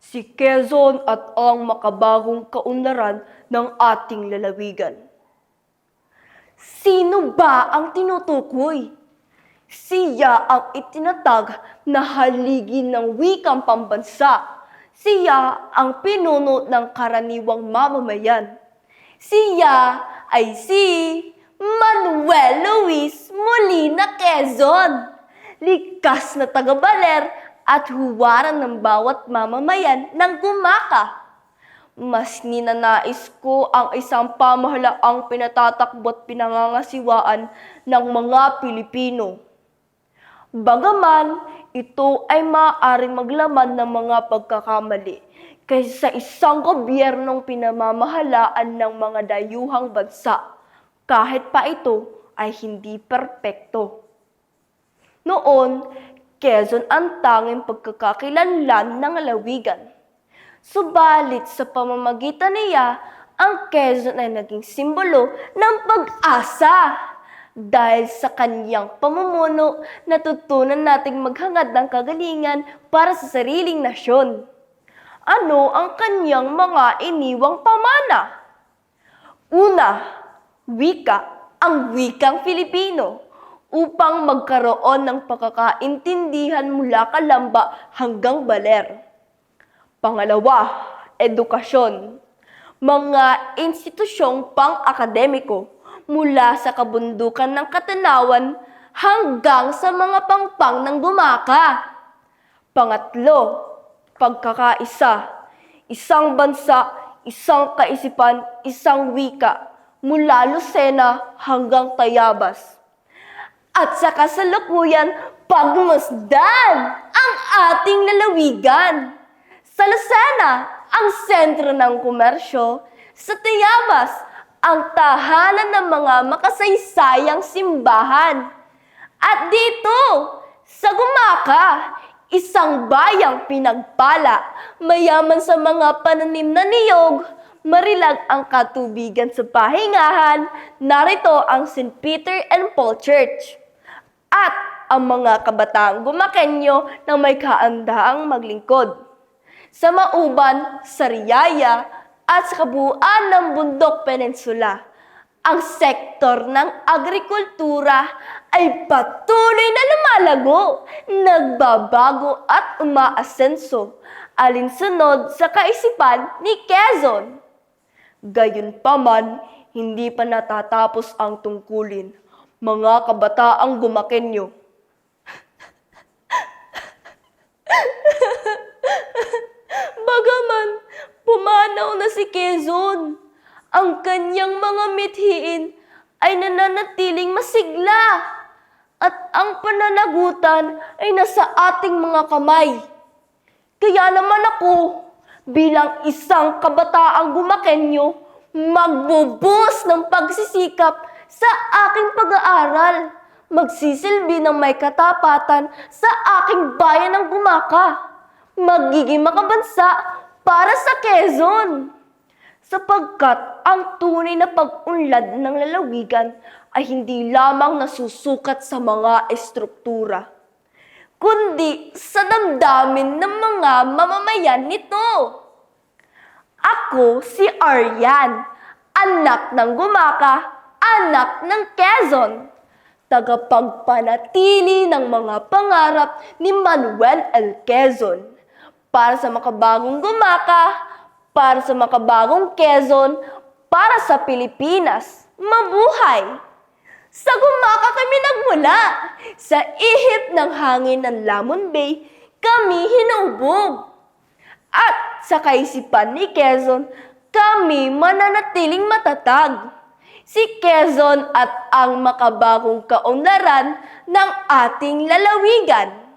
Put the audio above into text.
si Quezon at ang makabagong kaunlaran ng ating lalawigan. Sino ba ang tinutukoy? Siya ang itinatag na haligi ng wikang pambansa. Siya ang pinuno ng karaniwang mamamayan. Siya ay si Manuel Luis Molina Quezon. Likas na taga-baler at huwaran ng bawat mamamayan ng Gumaka. Mas ninanais ko ang isang pamahalaang pinatatakbo at pinangangasiwaan ng mga Pilipino. Bagaman ito ay maaaring maglaman ng mga pagkakamali kaysa sa isang gobyernong pinamamahalaan ng mga dayuhang bansa, kahit pa ito ay hindi perpekto. Noon, Quezon ang tanging pagkakakilanlan ng lalawigan. Subalit sa pamamagitan niya, ang Quezon ay naging simbolo ng pag-asa. Dahil sa kanyang pamumuno, natutunan nating maghangad ng kagalingan para sa sariling nasyon. Ano ang kanyang mga iniwang pamana? Una, wika, ang wikang Filipino, upang magkaroon ng pagkakaintindihan mula Kalamba hanggang Baler. Pangalawa, edukasyon, mga institusyong pang-akademiko mula sa kabundukan ng Katanawan hanggang sa mga pangpang ng Gumaka. Pangatlo, pagkakaisa, isang bansa, isang kaisipan, isang wika, mula Lucena hanggang Tayabas. At sa kasalukuyan, pagmasdan ang ating lalawigan. Sa Lucena, ang sentro ng komersyo. Sa Tayabas, ang tahanan ng mga makasaysayang simbahan. At dito, sa Gumaka, isang bayang pinagpala, mayaman sa mga pananim na niyog, marilag ang katubigan sa pahingahan, narito ang St. Peter and Paul Church. At ang mga kabataang Gumakenyo na may kaandaang maglingkod. Sa Mauban, Sariaya, at sa kabuuan ng Bundok Peninsula, ang sektor ng agrikultura ay patuloy na lumalago, nagbabago at umaasenso, alinsunod sa kaisipan ni Quezon. Gayunpaman, hindi pa natatapos ang tungkulin, mga kabataang Gumakenyo. Bagaman, pumanaw na si Quezon, ang kanyang mga mithiin ay nananatiling masigla at ang pananagutan ay nasa ating mga kamay. Kaya naman ako, bilang isang kabataang Gumakenyo, magbubuhos ng pagsisikap sa aking pag-aaral, magsisilbi ng may katapatan sa aking bayan ng Gumaka, magiging makabansa para sa Quezon. Sapagkat ang tunay na pag-unlad ng lalawigan ay hindi lamang nasusukat sa mga estruktura, kundi sa damdamin ng mga mamamayan nito. Ako si Aryan, anak ng Gumaka, anak ng Quezon, tagapagpanatili ng mga pangarap ni Manuel L. Quezon para sa makabagong Gumaka, para sa makabagong Quezon, para sa Pilipinas, mabuhay. Sa Gumaka kami nagmula, sa ihip ng hangin ng Lamon Bay, kami hinubog. At sa kaisipan ni Quezon, kami mananatiling matatag. Si Quezon at ang makabagong kaunlaran ng ating lalawigan.